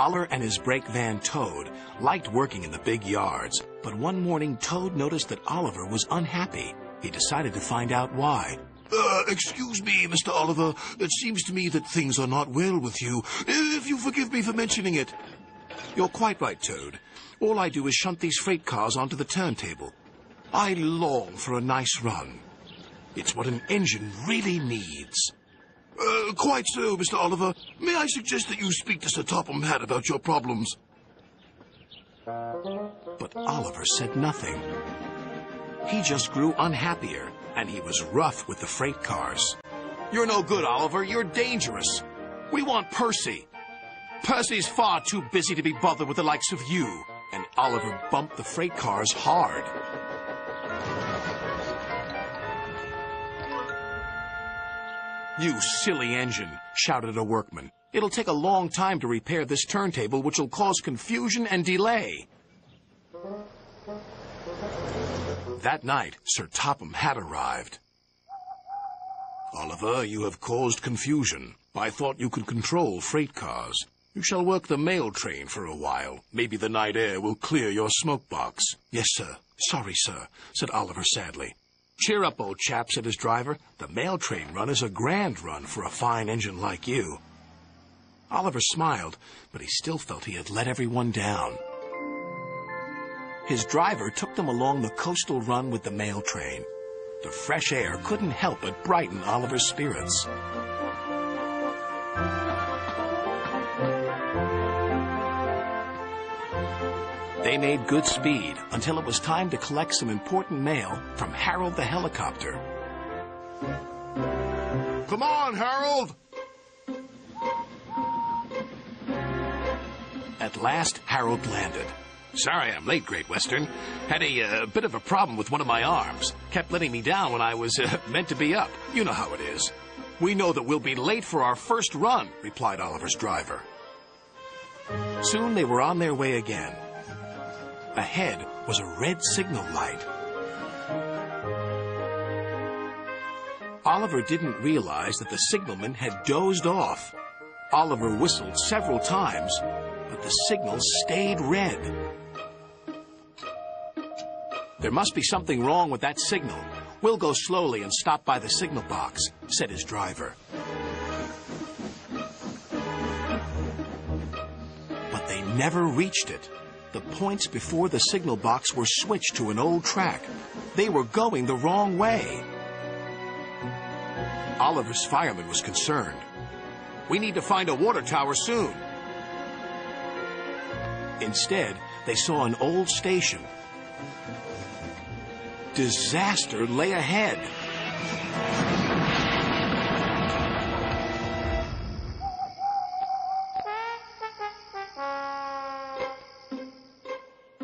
Oliver and his brake van Toad liked working in the big yards, but one morning Toad noticed that Oliver was unhappy. He decided to find out why. Excuse me, Mr. Oliver. It seems to me that things are not well with you. If you forgive me for mentioning it. You're quite right, Toad. All I do is shunt these freight cars onto the turntable. I long for a nice run. It's what an engine really needs. Quite so, Mr. Oliver. May I suggest that you speak to Sir Topham Hatt about your problems? But Oliver said nothing. He just grew unhappier, and he was rough with the freight cars. You're no good, Oliver. You're dangerous. We want Percy. Percy's far too busy to be bothered with the likes of you. And Oliver bumped the freight cars hard. You silly engine, shouted a workman. It'll take a long time to repair this turntable, which will cause confusion and delay. That night, Sir Topham Hatt arrived. Oliver, you have caused confusion. I thought you could control freight cars. You shall work the mail train for a while. Maybe the night air will clear your smoke box. Yes, sir. Sorry, sir, said Oliver sadly. Cheer up, old chap, said his driver. The mail train run is a grand run for a fine engine like you. Oliver smiled, but he still felt he had let everyone down. His driver took them along the coastal run with the mail train. The fresh air couldn't help but brighten Oliver's spirits. They made good speed until it was time to collect some important mail from Harold the helicopter. Come on, Harold! At last, Harold landed. Sorry I'm late, Great Western. Had a bit of a problem with one of my arms. Kept letting me down when I was meant to be up. You know how it is. We know that we'll be late for our first run, replied Oliver's driver. Soon they were on their way again. Ahead was a red signal light. Oliver didn't realize that the signalman had dozed off. Oliver whistled several times, but the signal stayed red. There must be something wrong with that signal. We'll go slowly and stop by the signal box, said his driver. But they never reached it. The points before the signal box were switched to an old track. They were going the wrong way. Oliver's fireman was concerned. We need to find a water tower soon. Instead, they saw an old station. Disaster lay ahead.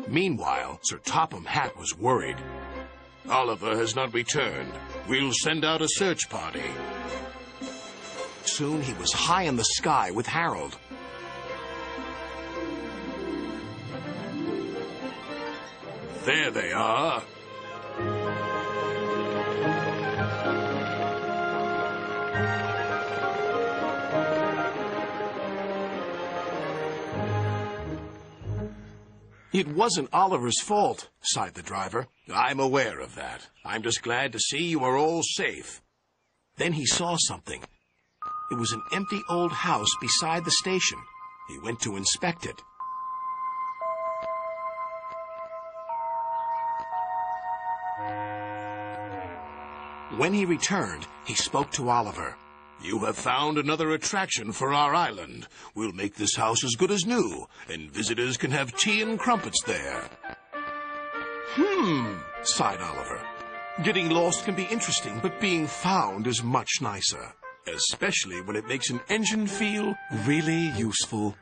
Meanwhile, Sir Topham Hatt was worried. Oliver has not returned. We'll send out a search party. Soon he was high in the sky with Harold. There they are. It wasn't Oliver's fault, sighed the driver. I'm aware of that. I'm just glad to see you are all safe. Then he saw something. It was an empty old house beside the station. He went to inspect it. When he returned, he spoke to Oliver. You have found another attraction for our island. We'll make this house as good as new, and visitors can have tea and crumpets there. Sighed Oliver. Getting lost can be interesting, but being found is much nicer. Especially when it makes an engine feel really useful.